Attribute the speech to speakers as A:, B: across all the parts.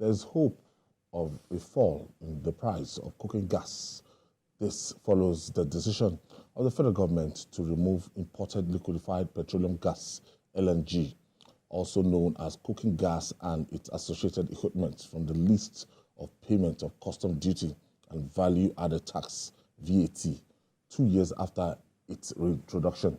A: there's hope of a fall in the price of cooking gas. This follows the decision of the federal government to remove imported liquefied petroleum gas, LNG, also known as cooking gas and its associated equipment, from the list of payment of custom duty and value-added tax, VAT, 2 years after its reintroduction.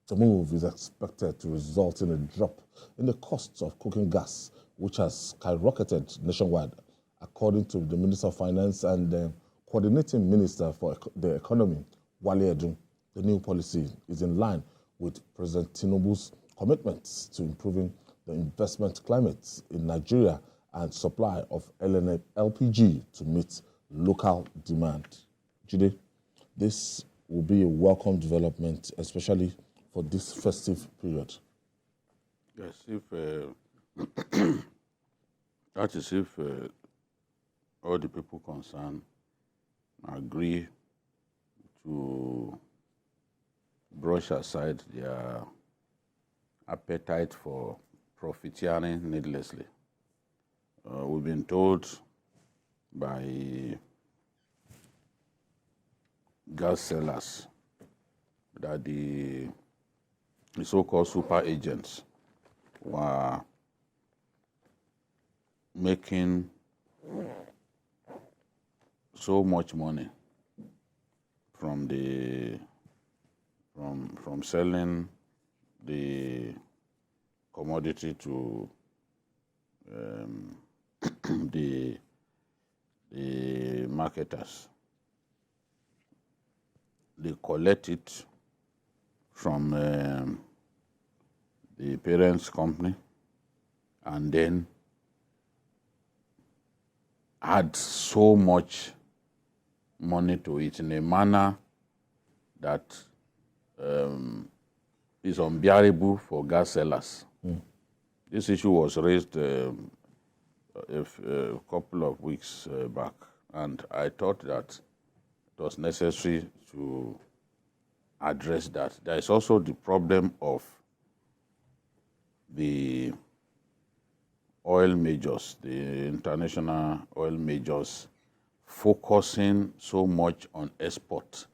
A: The move is expected to result in a drop in the costs of cooking gas, which has skyrocketed nationwide, according to the Minister of Finance and the Coordinating Minister for the Economy, Wale Edun. The new policy is in line with President Tinubu's commitments to improving the investment climate in Nigeria and supply of LPG to meet local demand. Jide, this will be a welcome development, especially for this festive period.
B: Yes, if that is if all the people concerned agree to brush aside their appetite for profiteering needlessly. We've been told by gas sellers that the so-called super agents were making so much money from selling the commodity to the marketers. They collect it from the parents' company and then add so much money to it in a manner that is unbearable for gas sellers. This issue was raised a couple of weeks back, and I thought that it was necessary to address that. There is also the problem of the oil majors, the international oil majors, focusing so much on export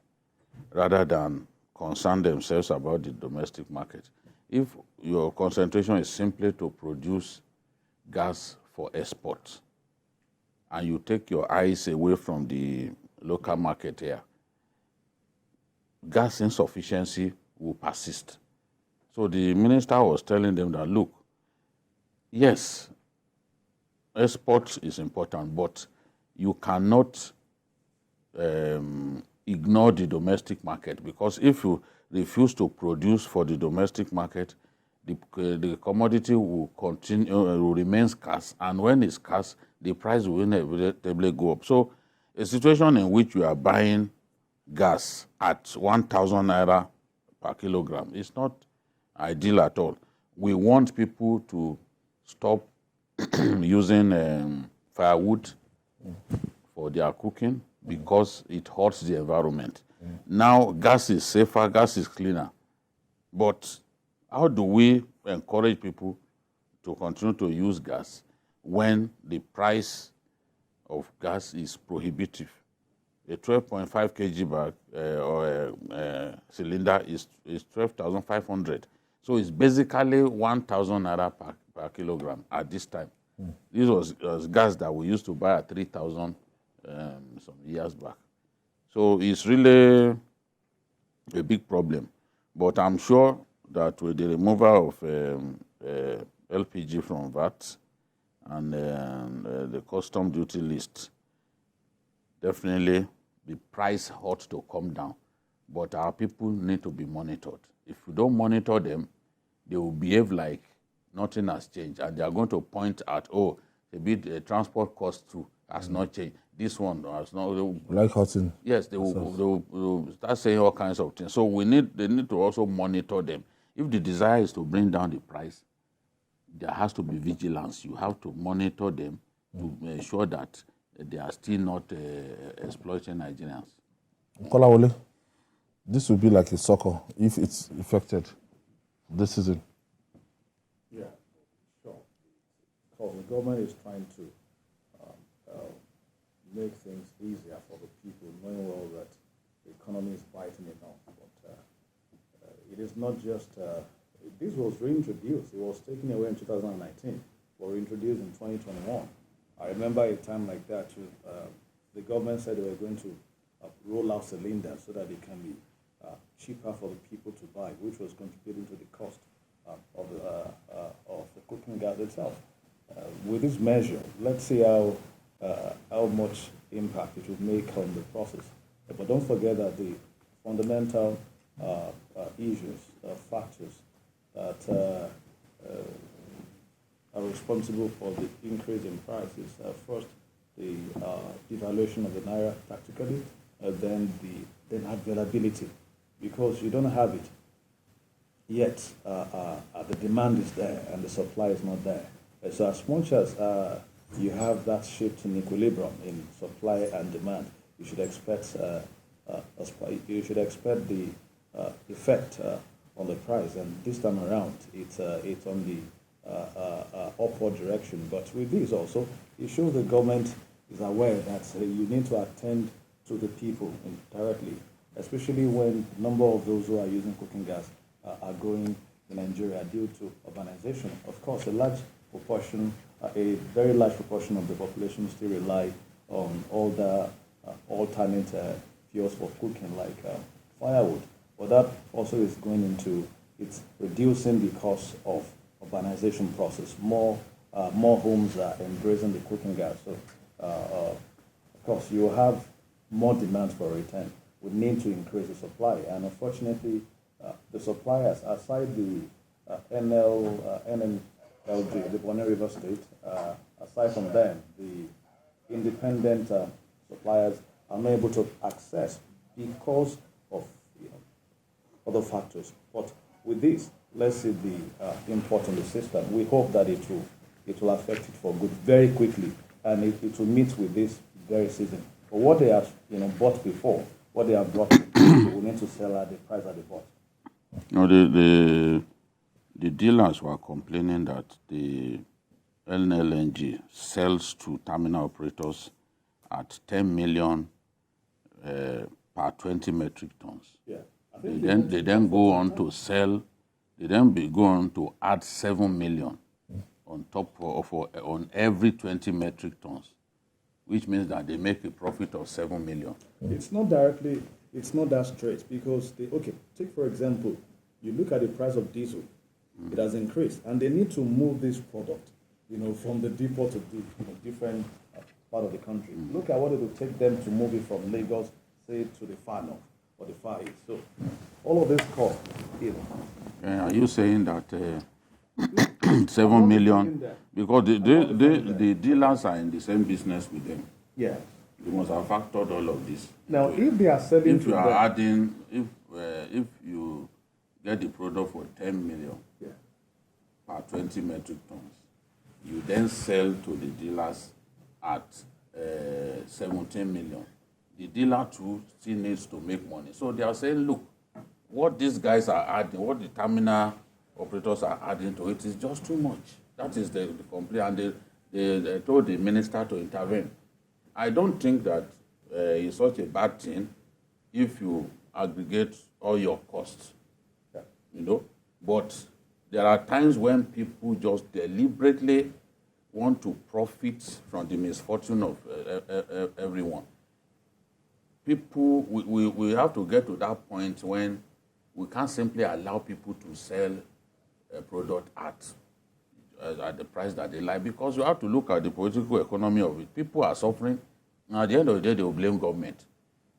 B: rather than concern themselves about the domestic market. If your concentration is simply to produce gas for export and you take your eyes away from the local market here, gas insufficiency will persist. So the minister was telling them that, look, yes, export is important, but you cannot ignore the domestic market, because if you refuse to produce for the domestic market, the commodity will will remain scarce, and when it's scarce, the price will inevitably go up. So a situation in which you are buying gas at 1,000 naira per kilogram is not ideal at all. We want people to stop using firewood for their cooking because it hurts the environment. Now gas is safer, gas is cleaner. But how do we encourage people to continue to use gas when the price of gas is prohibitive? A 12.5 kg bag or cylinder is 12,500. So it's basically 1,000 naira per kilogram at this time. This was gas that we used to buy at 3,000 some years back. So it's really a big problem. But I'm sure that with the removal of LPG from VAT and the custom duty list, definitely the price ought to come down. But our people need to be monitored. If we don't monitor them, they will behave like nothing has changed. And they are going to point at, oh, the transport cost too has not changed. This one has not.
A: Like hurting.
B: Yes, they will start saying all kinds of things. So they need to also monitor them. If the desire is to bring down the price, there has to be vigilance. You have to monitor them to ensure that they are still not exploiting Nigerians.
A: Kolawole, this will be like a soccer if it's affected this season.
C: Yeah, sure. So the government is trying to make things easier for the people, knowing well that the economy is biting enough. But it is not just, this was reintroduced. It was taken away in 2019, but reintroduced in 2021. I remember a time like that, the government said they were going to roll out cylinders so that it can be cheaper for the people to buy, which was contributing to the cost of the cooking gas itself. With this measure, let's see how much impact it will make on the process. But don't forget that the fundamental issues, factors that are responsible for the increase in prices. First, the devaluation of the naira practically, then availability, because you don't have it yet. The demand is there and the supply is not there. So as much as you have that shift in equilibrium in supply and demand, you should expect the effect on the price. And this time around, it's on the upward direction. But with this also, it shows the government is aware that you need to attend to the people directly, especially when the number of those who are using cooking gas are growing in Nigeria due to urbanization. Of course, a very large proportion of the population still rely on all the alternate fuels for cooking, like firewood. But that also is going into, it's reducing the cost of urbanization process. More homes are embracing the cooking gas. So, of course, you have more demand for return. We need to increase the supply. And unfortunately, the suppliers, aside the NNLG, the Borno River State, aside from them, the independent suppliers are not able to access because of other factors. But with this, let's see the import in the system. We hope that it will affect it for good very quickly, and it will meet with this very season. But what they have bought before, what they have brought, they will need to sell at the price that they bought.
B: No, the dealers were complaining that the LNG sells to terminal operators at 10 million per 20 metric tons.
C: Yeah.
B: They then go on to sell. They then go on to add 7 million on top of on every 20 metric tons, which means that they make a profit of 7 million.
C: It's not that straight, because take for example, you look at the price of diesel, it has increased, and they need to move this product, from the depot to the different part of the country. Look at what it will take them to move it from Lagos, say, to the far north or the far east. So all of this cost,
B: Are you saying that 7 million, because the dealers are in the same business with them?
C: Yeah.
B: You must have factored all of this.
C: Now, if they are selling,
B: if you are adding, if you get the product for 10 million per 20 metric tons, you then sell to the dealers at 17 million. The dealer too still needs to make money. So they are saying, look, what these guys are adding, what the terminal operators are adding to it is just too much. That is the complaint. And they told the minister to intervene. I don't think that it's such a bad thing if you aggregate all your costs, But there are times when people just deliberately want to profit from the misfortune of everyone. People, we have to get to that point when we can't simply allow people to sell a product at the price that they like, because you have to look at the political economy of it. People are suffering, and at the end of the day, they will blame government.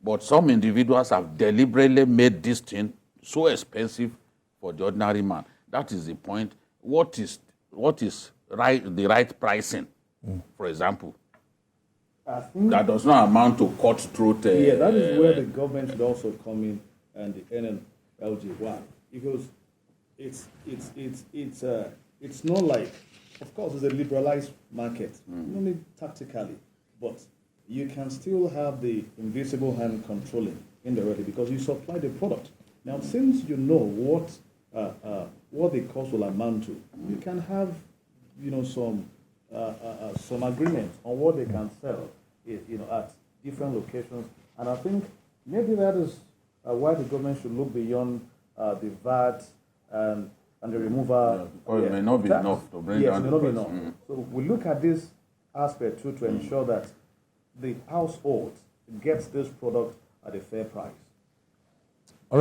B: But some individuals have deliberately made this thing so expensive for the ordinary man. That is the point. What is the right pricing, for example?
C: I think
B: that does not amount to cutthroat.
C: That is where the government should also come in, and the NNLG. Why? Because it's not like, of course, it's a liberalized market, only tactically, but you can still have the invisible hand controlling indirectly because you supply the product. Now, since you know what the cost will amount to, you can have some agreement on what they can sell at different locations. And I think maybe that is why the government should look beyond the VAT and the removal.
B: Because it may not be enough to bring down the price.
C: So we look at this aspect too to ensure that the household gets this product at a fair price.